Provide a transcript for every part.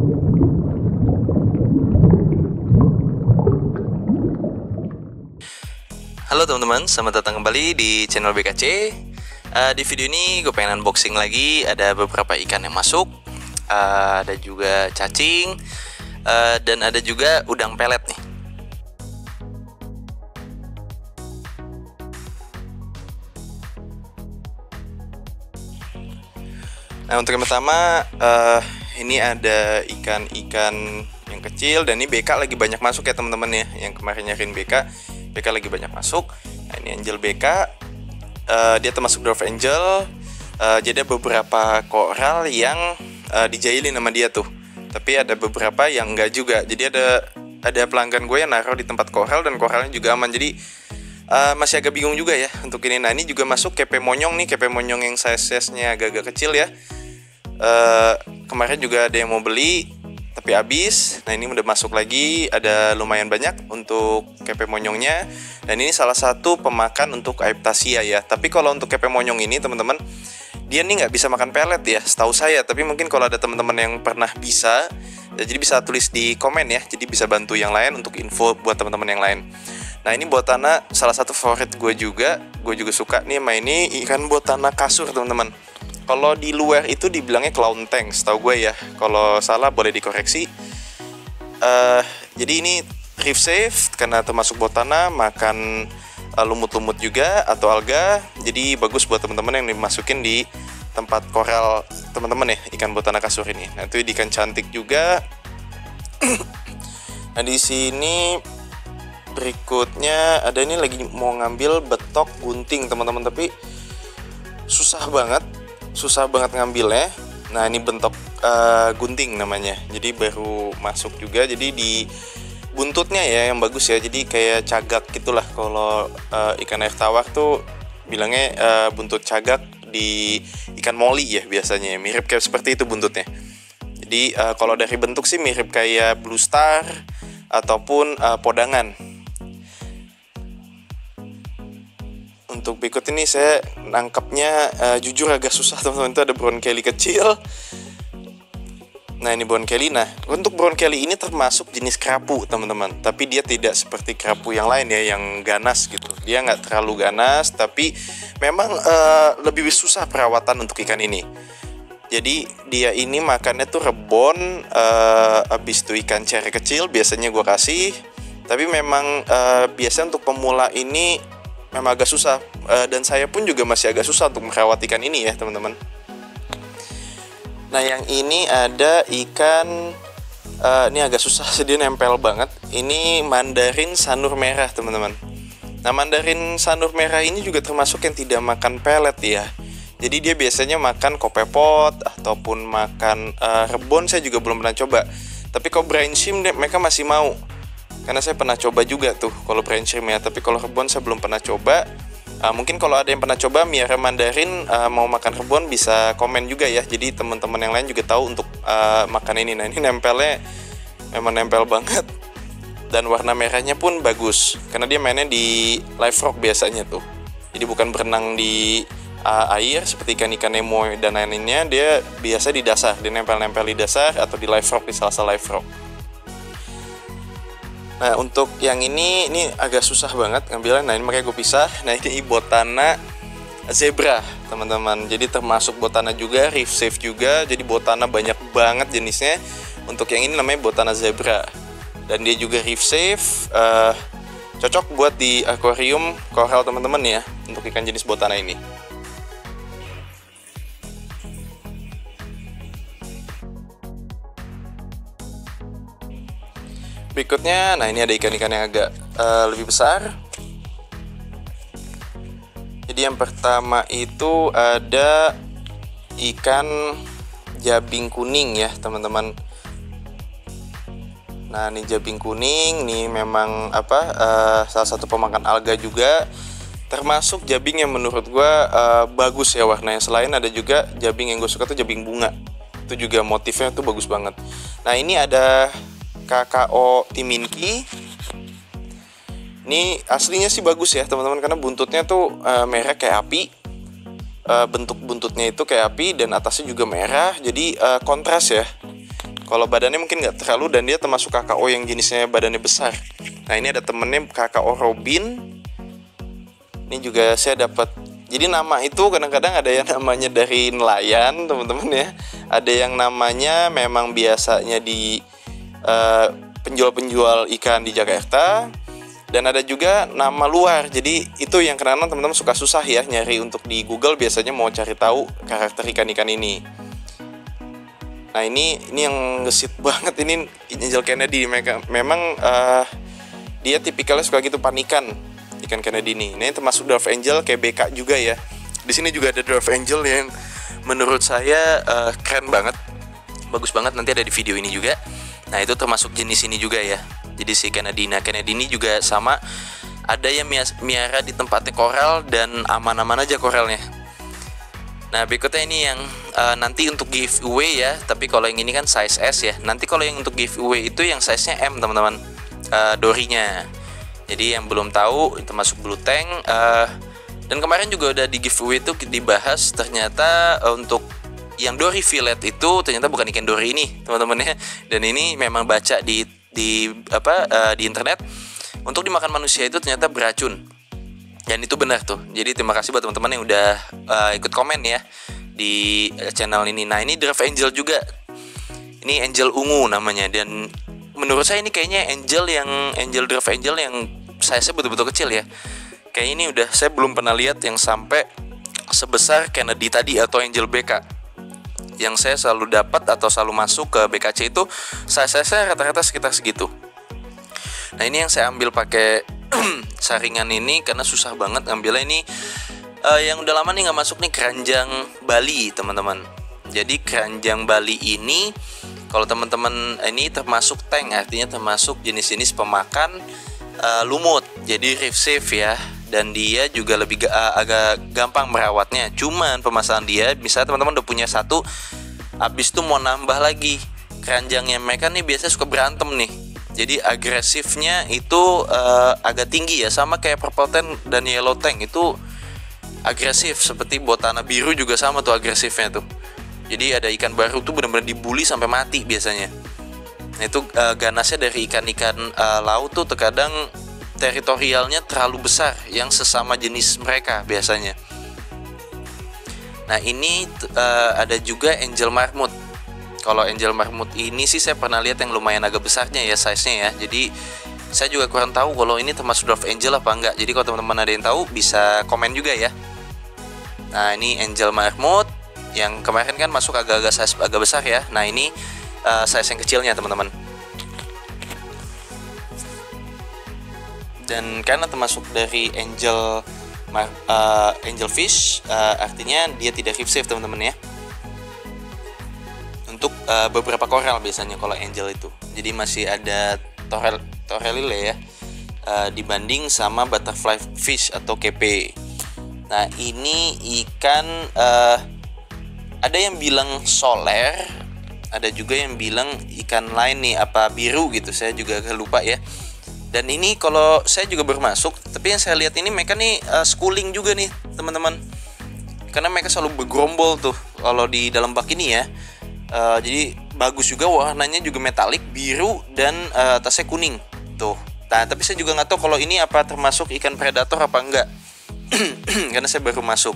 Halo teman-teman, selamat datang kembali di channel BKC. Di video ini gue pengen unboxing lagi. Ada beberapa ikan yang masuk, ada juga cacing, dan ada juga udang pelet nih. Nah, untuk yang pertama, ini ada ikan-ikan yang kecil, dan ini BK lagi banyak masuk ya teman-teman ya. Yang kemarin nyariin BK lagi banyak masuk. Nah, ini angel BK, dia termasuk dwarf angel. Jadi ada beberapa koral yang dijailin sama dia tuh, tapi ada beberapa yang enggak juga. Jadi ada pelanggan gue yang naruh di tempat koral, dan koralnya juga aman. Jadi masih agak bingung juga ya untuk ini. Nah, ini juga masuk kepe monyong nih, kepe monyong yang size-nya agak-agak kecil ya. Kemarin juga ada yang mau beli tapi habis. Nah, ini udah masuk lagi, ada lumayan banyak untuk kepe monyongnya. Dan ini salah satu pemakan untuk Aiptasia ya. Tapi kalau untuk kepe monyong ini teman-teman, dia nih nggak bisa makan pelet ya, setahu saya. Tapi mungkin kalau ada teman-teman yang pernah bisa, ya, jadi bisa tulis di komen ya. Jadi bisa bantu yang lain untuk info buat teman-teman yang lain. Nah, ini botana salah satu favorit gue juga suka nih sama ini ikan botana kasur teman-teman. Kalau di luar itu dibilangnya clown tank, setahu gue ya. Kalau salah boleh dikoreksi. Jadi ini reef safe karena termasuk botana, makan lumut-lumut juga atau alga. Jadi bagus buat teman-teman yang dimasukin di tempat koral teman-teman ya, ikan botana kasur ini. Nah, itu ikan cantik juga. Nah, di sini berikutnya ada, ini lagi mau ngambil betok gunting teman-teman, tapi susah banget ngambilnya. Nah, ini bentok gunting namanya. Jadi baru masuk juga. Jadi di buntutnya ya yang bagus ya. Jadi kayak cagak gitulah. Kalau ikan air tawar tuh bilangnya buntut cagak di ikan moli ya biasanya. Mirip kayak seperti itu buntutnya. Jadi kalau dari bentuk sih mirip kayak blue star ataupun podangan. Untuk berikut ini saya nangkapnya jujur agak susah teman-teman. Itu ada brown kelly kecil. Nah, ini brown kelly. Nah, untuk brown kelly ini termasuk jenis kerapu teman-teman. Tapi dia tidak seperti kerapu yang lain ya, yang ganas gitu. Dia nggak terlalu ganas, tapi memang lebih susah perawatan untuk ikan ini. Jadi dia ini makannya tuh rebon, habis itu ikan cere kecil biasanya gue kasih. Tapi memang biasanya untuk pemula ini memang agak susah, dan saya pun juga masih agak susah untuk merawat ikan ini ya teman-teman. Nah, yang ini ada ikan, ini agak susah sih, dia nempel banget. Ini mandarin sanur merah teman-teman. Nah, mandarin sanur merah ini juga termasuk yang tidak makan pelet ya. Jadi dia biasanya makan kopepot ataupun makan rebon. Saya juga belum pernah coba. Tapi kalau brine shrimp mereka masih mau. Karena saya pernah coba juga tuh kalau brine shrimp ya. Tapi kalau rebon saya belum pernah coba. Mungkin kalau ada yang pernah coba miara mandarin mau makan rebon bisa komen juga ya. Jadi teman-teman yang lain juga tahu untuk makan ini. Nah, ini nempelnya memang nempel banget. Dan warna merahnya pun bagus. Karena dia mainnya di live rock biasanya tuh. Jadi bukan berenang di air seperti ikan-ikan Nemo dan lainnya. Dia biasa di dasar. Dia nempel-nempel di dasar atau di live rock, di salah-salah live rock. Nah, untuk yang ini agak susah banget ngambilnya. Nah, ini makanya gue pisah. Nah, ini botana zebra teman-teman. Jadi termasuk botana juga, reef safe juga. Jadi botana banyak banget jenisnya. Untuk yang ini namanya botana zebra. Dan dia juga reef safe. Cocok buat di akuarium koral teman-teman ya, untuk ikan jenis botana ini. Berikutnya, nah ini ada ikan-ikan yang agak lebih besar. Jadi yang pertama itu ada ikan jabing kuning ya teman-teman. Nah, ini jabing kuning, nih memang salah satu pemakan alga juga. Termasuk jabing yang menurut gue bagus ya warnanya. Selain ada juga jabing yang gue suka tuh jabing bunga. Itu juga motifnya tuh bagus banget. Nah, ini ada KKO Timinki. Ini aslinya sih bagus ya teman-teman, karena buntutnya tuh merah kayak api. Bentuk buntutnya itu kayak api dan atasnya juga merah. Jadi kontras ya. Kalau badannya mungkin nggak terlalu, dan dia termasuk KKO yang jenisnya badannya besar. Nah ini ada temennya KKO Robin. Ini juga saya dapat. Jadi nama itu kadang-kadang ada yang namanya dari nelayan teman-teman ya. Ada yang namanya memang biasanya di penjual-penjual ikan di Jakarta. Dan ada juga nama luar. Jadi itu yang kadang-kadang teman-teman suka susah ya nyari untuk di Google, biasanya mau cari tahu karakter ikan-ikan ini. Nah ini yang gesit banget, ini Angel Kennedy. Memang dia tipikalnya suka gitu, panikan ikan Kennedy ini. Ini termasuk Dwarf Angel kayak BK juga ya. Di sini juga ada Dwarf Angel yang menurut saya keren banget, bagus banget. Nanti ada di video ini juga. Nah itu termasuk jenis ini juga ya. Jadi si Kennedy. Nah Kennedy ini juga sama, ada yang miara di tempatnya koral dan aman-aman aja koralnya. Nah berikutnya ini yang nanti untuk giveaway ya. Tapi kalau yang ini kan size S ya. Nanti kalau yang untuk giveaway itu yang size nya M teman-teman, dorinya. Jadi yang belum tahu itu masuk Blue Tank. Dan kemarin juga udah di giveaway itu dibahas, ternyata untuk yang dori fillet itu ternyata bukan ikan dori ini teman-teman ya. Dan ini memang baca di internet, untuk dimakan manusia itu ternyata beracun. Dan itu benar tuh. Jadi terima kasih buat teman-teman yang udah ikut komen ya di channel ini. Nah ini Dwarf Angel juga. Ini Angel ungu namanya. Dan menurut saya ini kayaknya Dwarf Angel yang size-nya betul-betul kecil ya. Kayak ini udah saya belum pernah lihat yang sampai sebesar Kennedy tadi atau Angel BK. Yang saya selalu dapat atau selalu masuk ke BKC itu size-nya rata-rata sekitar segitu. Nah ini yang saya ambil pakai saringan ini karena susah banget ngambilnya. Ini yang udah lama nih nggak masuk nih, keranjang Bali teman-teman. Jadi keranjang Bali ini kalau teman-teman ini termasuk tank, artinya termasuk jenis-jenis pemakan lumut. Jadi reef safe ya, dan dia juga lebih agak gampang merawatnya. Cuman permasalahan dia, misalnya teman-teman udah punya satu, abis itu mau nambah lagi, keranjangnya mereka nih biasanya suka berantem nih. Jadi agresifnya itu agak tinggi ya, sama kayak purple tank dan yellow tank itu agresif. Seperti botana biru juga sama tuh agresifnya tuh. Jadi ada ikan baru tuh benar-benar dibully sampai mati biasanya. Nah itu ganasnya dari ikan-ikan laut tuh terkadang teritorialnya terlalu besar yang sesama jenis mereka biasanya. Nah ini ada juga Angel Marmut. Kalau Angel Marmut ini sih saya pernah lihat yang lumayan agak besarnya ya size-nya ya. Jadi saya juga kurang tahu kalau ini termasuk Dwarf Angel apa enggak. Jadi kalau teman-teman ada yang tahu bisa komen juga ya. Nah ini Angel Marmut yang kemarin kan masuk agak-agak size agak besar ya. Nah ini size yang kecilnya teman-teman. Dan karena termasuk dari Angel Fish, artinya dia tidak reef safe teman-teman ya. Untuk beberapa koral biasanya kalau Angel itu. Jadi masih ada Torelile ya, dibanding sama butterfly fish atau KP. Nah ini ikan ada yang bilang soler, ada juga yang bilang ikan lain nih, apa biru gitu, saya juga agak lupa ya. Dan ini kalau saya juga baru masuk, tapi yang saya lihat ini mereka nih schooling juga nih teman-teman, karena mereka selalu bergerombol tuh kalau di dalam bak ini ya. Jadi bagus juga, warnanya juga metalik biru dan atasnya kuning tuh. Nah tapi saya juga nggak tahu kalau ini apa termasuk ikan predator apa enggak karena saya baru masuk.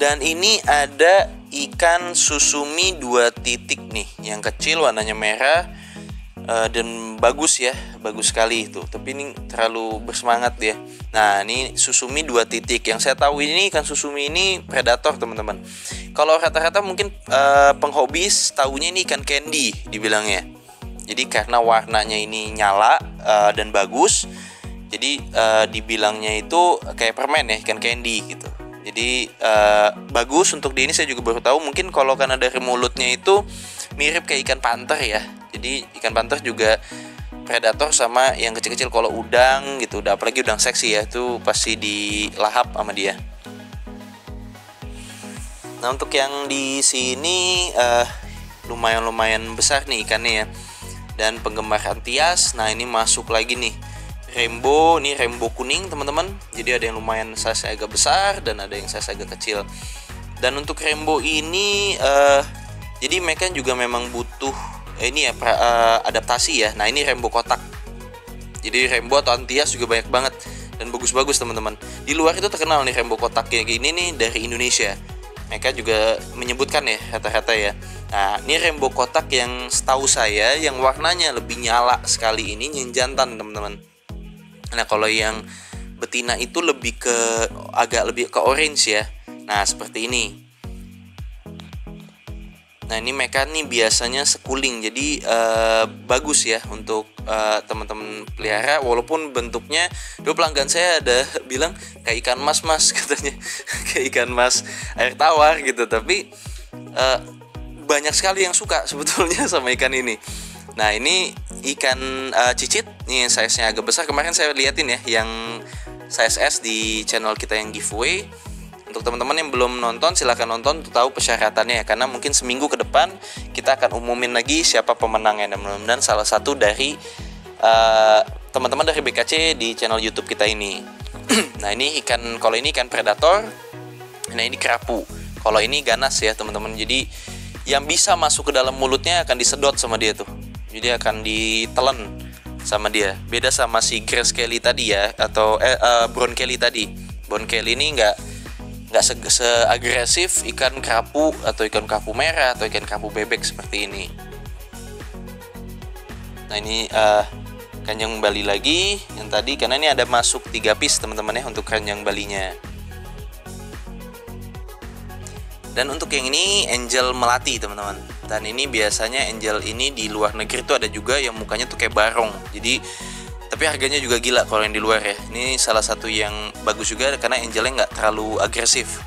Dan ini ada ikan susumi 2 titik nih, yang kecil warnanya merah dan bagus ya, bagus sekali itu. Tapi ini terlalu bersemangat dia. Nah ini susumi 2 titik. Yang saya tahu ini ikan susumi ini predator teman-teman. Kalau rata-rata mungkin penghobis taunya ini ikan candy dibilangnya. Jadi karena warnanya ini nyala dan bagus, jadi dibilangnya itu kayak permen ya, ikan candy gitu. Jadi bagus untuk di ini. Saya juga baru tahu, mungkin kalau karena dari mulutnya itu mirip kayak ikan panter ya. Jadi ikan panter juga predator sama yang kecil-kecil. Kalau udang gitu, udah apalagi udang seksi ya, itu pasti dilahap sama dia. Nah untuk yang di sini lumayan besar nih ikannya ya. Dan penggemar antias, nah ini masuk lagi nih rainbow, ini rainbow kuning teman-teman. Jadi ada yang lumayan size agak besar dan ada yang size agak kecil. Dan untuk rainbow ini Jadi mereka juga memang butuh ini ya adaptasi ya. Nah, ini rainbow kotak. Jadi rainbow atau antias juga banyak banget dan bagus-bagus teman-teman. Di luar itu terkenal nih rainbow kotak kayak gini nih dari Indonesia. Mereka juga menyebutkan ya rata-rata ya. Nah, ini rainbow kotak yang setahu saya yang warnanya lebih nyala sekali ini yang jantan teman-teman. Nah, kalau yang betina itu agak lebih ke orange ya. Nah, seperti ini. Nah, ini mereka nih biasanya sekuling, jadi bagus ya untuk teman-teman pelihara. Walaupun bentuknya, dulu pelanggan saya ada bilang kayak ikan mas katanya, kayak ikan mas air tawar gitu. Tapi banyak sekali yang suka sebetulnya sama ikan ini. Nah, ini ikan cicit, nih size-nya agak besar. Kemarin saya liatin ya, yang size S di channel kita yang giveaway. Untuk teman-teman yang belum nonton, silahkan nonton untuk tahu persyaratannya ya. Karena mungkin seminggu ke depan kita akan umumin lagi siapa pemenangnya. Dan mudah-mudahan salah satu dari teman-teman dari BKC di channel YouTube kita ini. Nah, ini kalau ini ikan predator. Nah, ini kerapu. Kalau ini ganas ya teman-teman. Jadi yang bisa masuk ke dalam mulutnya akan disedot sama dia tuh. Jadi akan ditelan sama dia. Beda sama si Grace Kelly tadi ya, atau Brown Kelly tadi. Brown Kelly ini nggak seagresif ikan kerapu atau ikan kerapu merah atau ikan kerapu bebek seperti ini. Nah, ini keranjang Bali lagi yang tadi, karena ini ada masuk 3 piece teman-teman ya untuk keranjang Balinya. Dan untuk yang ini angel melati teman-teman. Dan ini biasanya angel ini di luar negeri tuh ada juga yang mukanya tuh kayak barong. Jadi tapi harganya juga gila kalau yang di luar ya. Ini salah satu yang bagus juga karena angelnya nggak terlalu agresif.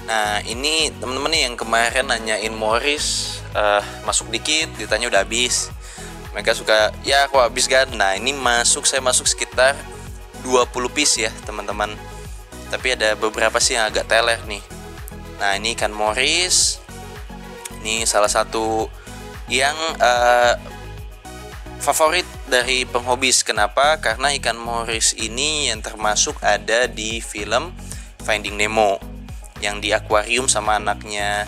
Nah, ini teman-teman nih yang kemarin nanyain Morris masuk dikit, ditanya udah habis. Mereka suka, ya kok habis kan? Nah, ini saya masuk sekitar 20 piece ya teman-teman. Tapi ada beberapa sih yang agak teler nih. Nah, ini ikan Morris. Ini salah satu yang favorit dari penghobis. Kenapa? Karena ikan Morris ini yang termasuk ada di film Finding Nemo yang di akuarium sama anaknya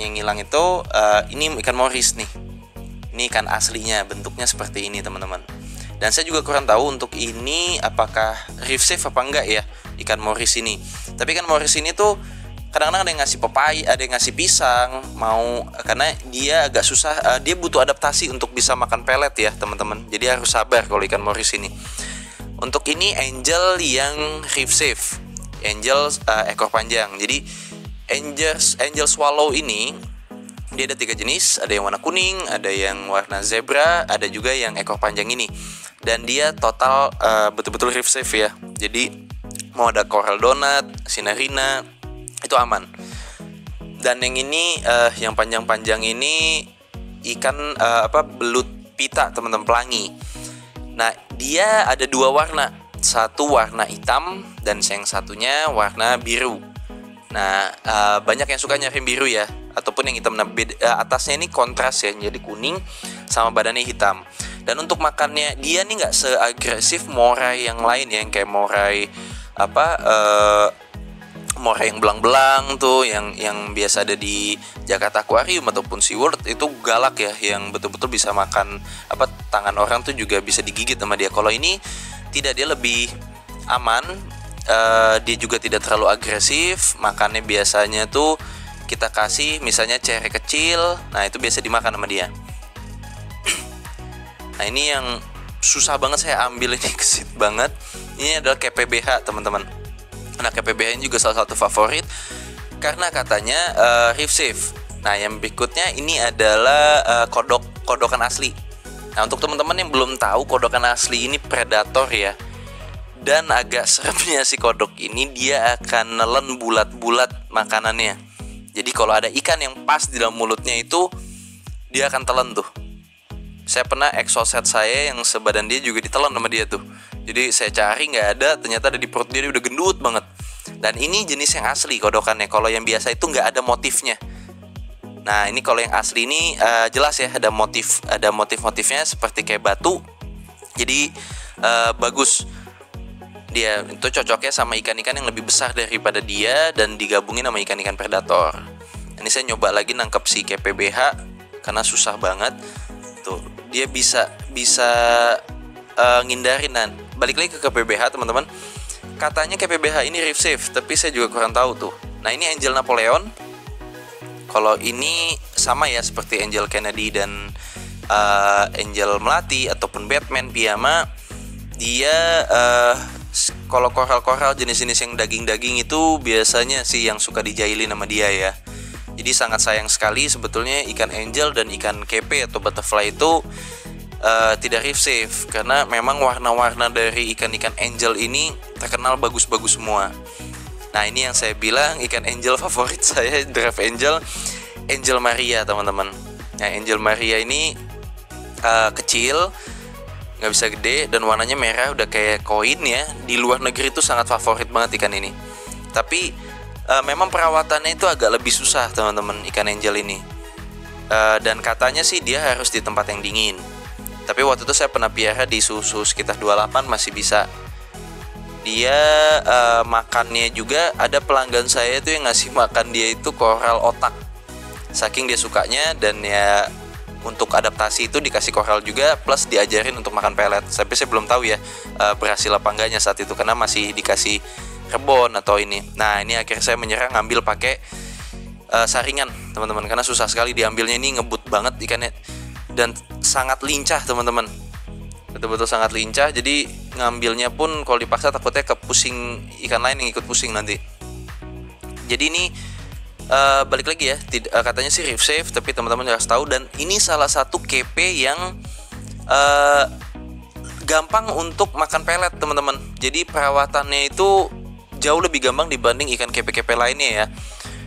yang hilang itu. Ini ikan Morris nih. Ini ikan aslinya, bentuknya seperti ini teman-teman. Dan saya juga kurang tahu untuk ini apakah reef safe apa enggak ya ikan Morris ini. Tapi ikan Morris ini tuh kadang-kadang ada yang ngasih pepaya, ada yang ngasih pisang, karena dia agak susah, dia butuh adaptasi untuk bisa makan pelet ya teman-teman. Jadi harus sabar kalau ikan Morris ini. Untuk ini angel yang reef safe, angel ekor panjang. Jadi angel swallow ini dia ada 3 jenis, ada yang warna kuning, ada yang warna zebra, ada juga yang ekor panjang ini. Dan dia total betul-betul reef safe ya. Jadi mau ada coral donut, sinarina, itu aman. Dan yang ini yang panjang-panjang ini ikan belut pita teman-teman, pelangi. Nah, dia ada 2 warna, satu warna hitam dan yang satunya warna biru. Nah, banyak yang suka nyari biru ya, ataupun yang hitam. Nah, atasnya ini kontras ya, jadi kuning sama badannya hitam. Dan untuk makannya dia nih nggak seagresif moray yang lain ya, yang kayak moray moray yang belang-belang tuh, yang biasa ada di Jakarta Aquarium ataupun SeaWorld. Itu galak ya, yang betul-betul bisa makan tangan orang tuh juga bisa digigit sama dia. Kalau ini tidak, dia lebih aman. Dia juga tidak terlalu agresif. Makannya biasanya tuh kita kasih misalnya cere kecil, nah itu biasa dimakan sama dia. Nah, ini yang susah banget saya ambil, ini kesit banget. Ini adalah KPBH teman-teman. Nah, KPBH ini juga salah satu favorit karena katanya reef safe. Nah, yang berikutnya ini adalah kodokan asli. Nah, untuk teman-teman yang belum tahu, kodokan asli ini predator ya. Dan agak seremnya si kodok ini, dia akan nelen bulat-bulat makanannya. Jadi kalau ada ikan yang pas di dalam mulutnya itu, dia akan telan tuh. Saya pernah exoset saya yang sebadan dia juga ditelan sama dia tuh. Jadi saya cari nggak ada, ternyata ada di perut dia udah gendut banget. Dan ini jenis yang asli kodokannya. Kalau yang biasa itu nggak ada motifnya. Nah, ini kalau yang asli ini jelas ya, ada motif-motifnya seperti kayak batu. Jadi bagus. dia itu cocoknya sama ikan-ikan yang lebih besar daripada dia dan digabungin sama ikan-ikan predator. Ini saya nyoba lagi nangkep si KPBH karena susah banget. Tuh, dia bisa ngindarin. Dan balik lagi ke KPBH teman-teman. Katanya KPBH ini reef safe, tapi saya juga kurang tahu tuh. Nah, ini Angel Napoleon. Kalau ini sama ya seperti Angel Kennedy dan Angel Melati ataupun Batman Piyama. Dia kalau koral-koral jenis-jenis yang daging-daging itu biasanya sih yang suka dijailin sama dia ya. Jadi sangat sayang sekali sebetulnya ikan angel dan ikan kepe atau butterfly itu tidak reef safe, karena memang warna-warna dari ikan-ikan angel ini terkenal bagus-bagus semua. Nah, ini yang saya bilang ikan angel favorit saya, draft angel, Angel Maria teman-teman. Nah, Angel Maria ini kecil, nggak bisa gede, dan warnanya merah udah kayak koin ya. Di luar negeri itu sangat favorit banget ikan ini. Tapi memang perawatannya itu agak lebih susah teman-teman ikan angel ini. Dan katanya sih dia harus di tempat yang dingin. Tapi waktu itu saya pernah piara di suhu sekitar 28 masih bisa. Dia makannya juga, ada pelanggan saya itu yang ngasih makan dia itu koral otak. Saking dia sukanya, dan ya untuk adaptasi itu dikasih koral juga plus diajarin untuk makan pelet. Tapi saya belum tahu ya berhasil apa enggaknya saat itu karena masih dikasih rebon atau ini. Nah, ini akhirnya saya menyerah ngambil pakai saringan teman-teman, karena susah sekali diambilnya, ini ngebut banget ikannya dan sangat lincah teman-teman, betul-betul sangat lincah. Jadi ngambilnya pun kalau dipaksa takutnya kepusing ikan lain yang ikut pusing nanti. Jadi ini balik lagi ya, katanya sih reef safe, tapi teman-teman harus tahu. Dan ini salah satu KP yang gampang untuk makan pelet teman-teman. Jadi perawatannya itu jauh lebih gampang dibanding ikan KP-KP lainnya ya.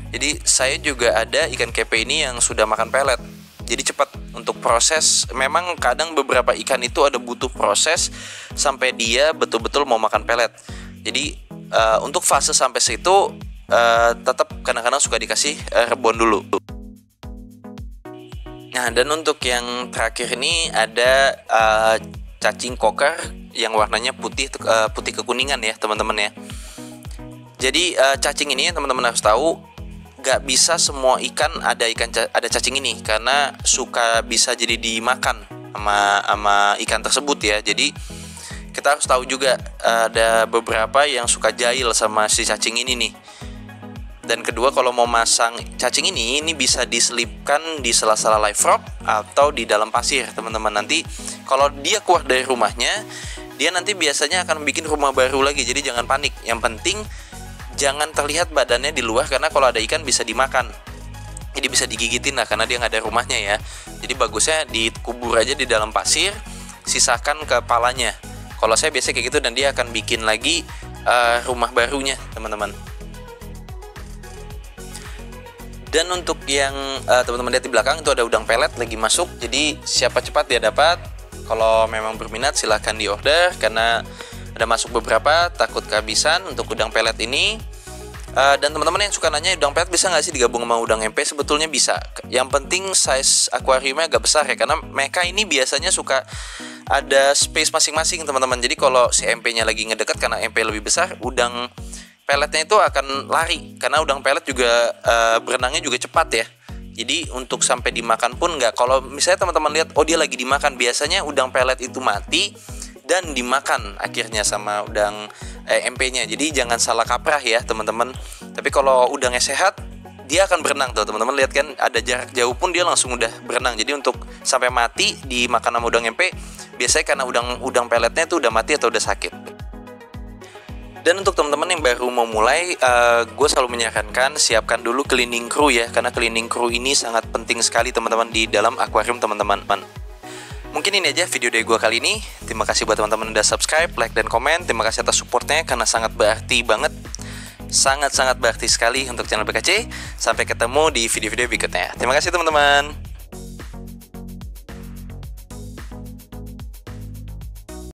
Jadi saya juga ada ikan KP ini yang sudah makan pelet. Jadi cepat untuk proses. Memang kadang beberapa ikan itu ada butuh proses sampai dia betul-betul mau makan pelet. Jadi untuk fase sampai situ tetap kadang-kadang suka dikasih rebon dulu. Nah, dan untuk yang terakhir ini ada cacing koker yang warnanya putih kekuningan ya teman-teman ya. Jadi cacing ini teman-teman harus tahu, gak bisa semua ikan ada cacing ini, karena suka bisa jadi dimakan sama ikan tersebut ya. Jadi kita harus tahu juga ada beberapa yang suka jahil sama si cacing ini nih. Dan kedua, kalau mau masang cacing ini bisa diselipkan di sela-sela live rock atau di dalam pasir teman-teman. Nanti kalau dia keluar dari rumahnya, dia nanti biasanya akan bikin rumah baru lagi. Jadi jangan panik, yang penting jangan terlihat badannya di luar, karena kalau ada ikan bisa dimakan. Jadi bisa digigitin lah, karena dia nggak ada rumahnya ya. Jadi bagusnya dikubur aja di dalam pasir, sisakan kepalanya. Kalau saya biasanya kayak gitu, dan dia akan bikin lagi rumah barunya teman-teman. Dan untuk yang teman-teman lihat di belakang itu ada udang pelet lagi masuk. Jadi siapa cepat dia dapat. Kalau memang berminat silahkan di order, karena ada masuk beberapa, takut kehabisan untuk udang pelet ini. Dan teman-teman yang suka nanya udang pelet bisa nggak sih digabung sama udang MP, sebetulnya bisa. Yang penting size akuariumnya agak besar ya, karena mereka ini biasanya suka ada space masing-masing teman-teman. Jadi kalau si MP-nya lagi ngedekat, karena MP lebih besar, udang peletnya itu akan lari, karena udang pelet juga berenangnya juga cepat ya. Jadi untuk sampai dimakan pun nggak. Kalau misalnya teman-teman lihat, oh dia lagi dimakan, biasanya udang pelet itu mati dan dimakan akhirnya sama udang MP-nya. Jadi jangan salah kaprah ya teman-teman. Tapi kalau udangnya sehat, dia akan berenang tuh teman-teman. Lihat kan, ada jarak jauh pun dia langsung udah berenang. Jadi untuk sampai mati dimakan sama udang MP, biasanya karena udang peletnya tuh udah mati atau udah sakit. Dan untuk teman-teman yang baru mau mulai, gue selalu menyarankan siapkan dulu cleaning crew ya, karena cleaning crew ini sangat penting sekali teman-teman di dalam akuarium teman-teman. Mungkin ini aja video dari gue kali ini. Terima kasih buat teman-teman udah subscribe, like, dan komen. Terima kasih atas supportnya, karena sangat berarti banget. Sangat-sangat berarti sekali untuk channel BKC. Sampai ketemu di video-video berikutnya. Terima kasih teman-teman.